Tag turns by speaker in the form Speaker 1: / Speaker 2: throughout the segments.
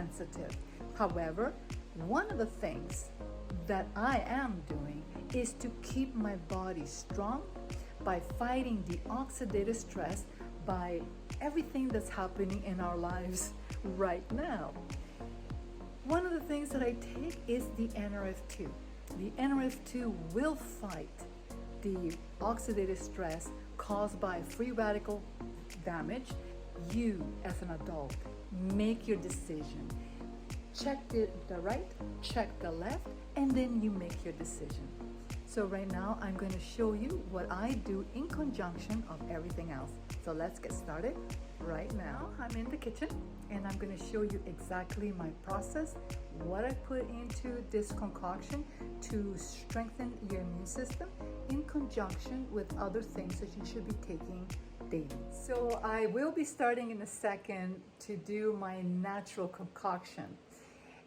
Speaker 1: sensitive. However, one of the things that I am doing is to keep my body strong by fighting the oxidative stress by everything that's happening in our lives right now. One of the things that I take is the NRF2. The NRF2 will fight the oxidative stress caused by free radical damage. You, as an adult, make your decision. Check the right, check the left, and then you make your decision. So right now, I'm going to show you what I do in conjunction of everything else. So let's get started right now. I'm in the kitchen and I'm going to show you exactly my process, what I put into this concoction to strengthen your immune system in conjunction with other things that you should be taking daily. So I will be starting in a second to do my natural concoction.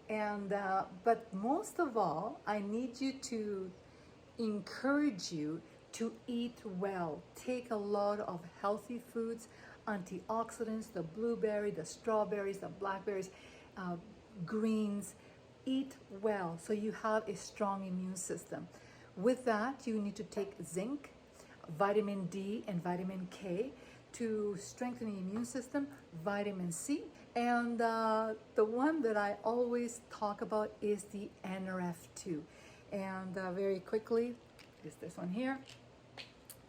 Speaker 1: And but most of all, I need you to encourage you to eat well. Take a lot of healthy foods, antioxidants, the blueberry, the strawberries, the blackberries, greens. Eat well so you have a strong immune system. With that, you need to take zinc, vitamin D, and vitamin K to strengthen the immune system, vitamin C, and the one that I always talk about is the NRF2. And very quickly, is this one here.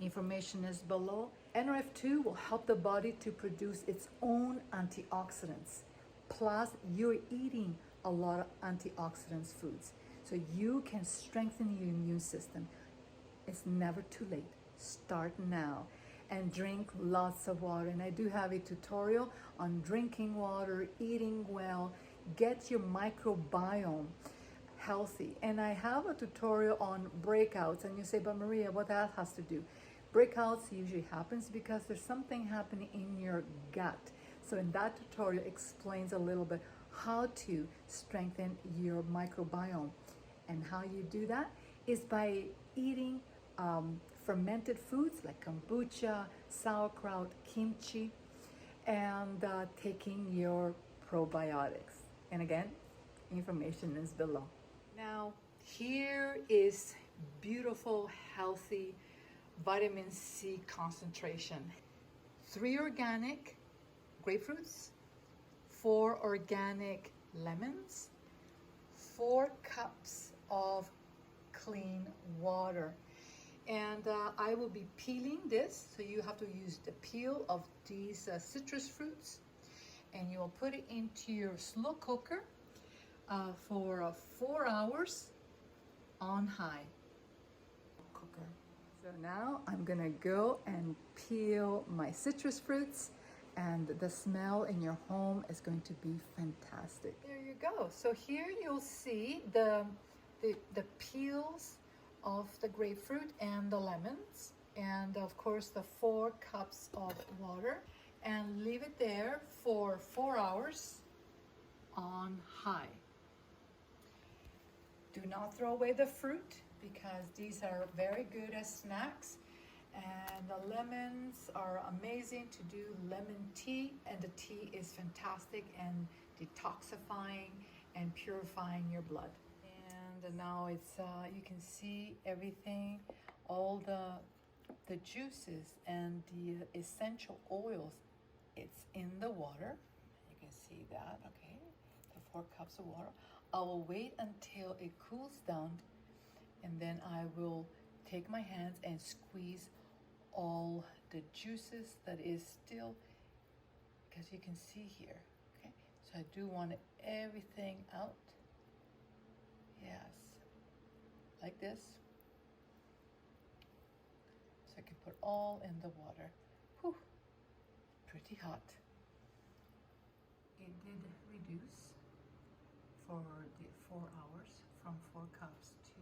Speaker 1: Information is below. NRF2 will help the body to produce its own antioxidants. Plus, you're eating a lot of antioxidants foods. So you can strengthen your immune system. It's never too late. Start now and drink lots of water. And I do have a tutorial on drinking water, eating well, get your microbiome healthy. And I have a tutorial on breakouts. And you say, but Maria, what that has to do? Breakouts usually happens because there's something happening in your gut. So in that tutorial explains a little bit how to strengthen your microbiome. And how you do that is by eating fermented foods like kombucha, sauerkraut, kimchi, and taking your probiotics. And again, information is below. Now, here is beautiful, healthy vitamin C concentration. 3 organic grapefruits, 4 organic lemons, 4 cups of clean water. And I will be peeling this, so you have to use the peel of these citrus fruits, and you will put it into your slow cooker for 4 hours on high cooker. So now I'm gonna go and peel my citrus fruits, and the smell in your home is going to be fantastic. There you go. So here you'll see the peels of the grapefruit and the lemons, and of course the 4 cups of water, and leave it there for 4 hours on high. Do not throw away the fruit because these are very good as snacks, and the lemons are amazing to do lemon tea, and the tea is fantastic and detoxifying and purifying your blood. And now it's you can see everything, all the juices and the essential oils. It's in the water. You can see that, okay? The 4 cups of water. I will wait until it cools down, and then I will take my hands and squeeze all the juices that is still, because you can see here, okay? So I do want everything out. Yes, like this. So I can put all in the water. Whew, pretty hot. It did reduce for the 4 hours from 4 cups to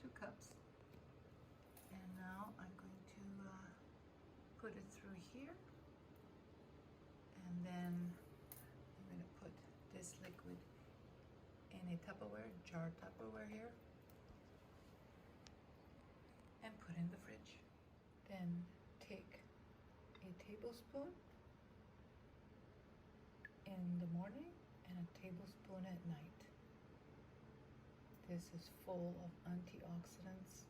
Speaker 1: 2 cups. And now I'm going to put it through here. And then I'm going to put this liquid in a Tupperware, jar Tupperware here, and put in the fridge. Then take a tablespoon in the morning and a tablespoon at night. This is full of antioxidants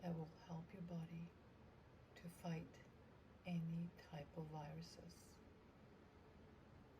Speaker 1: that will help your body to fight any type of viruses.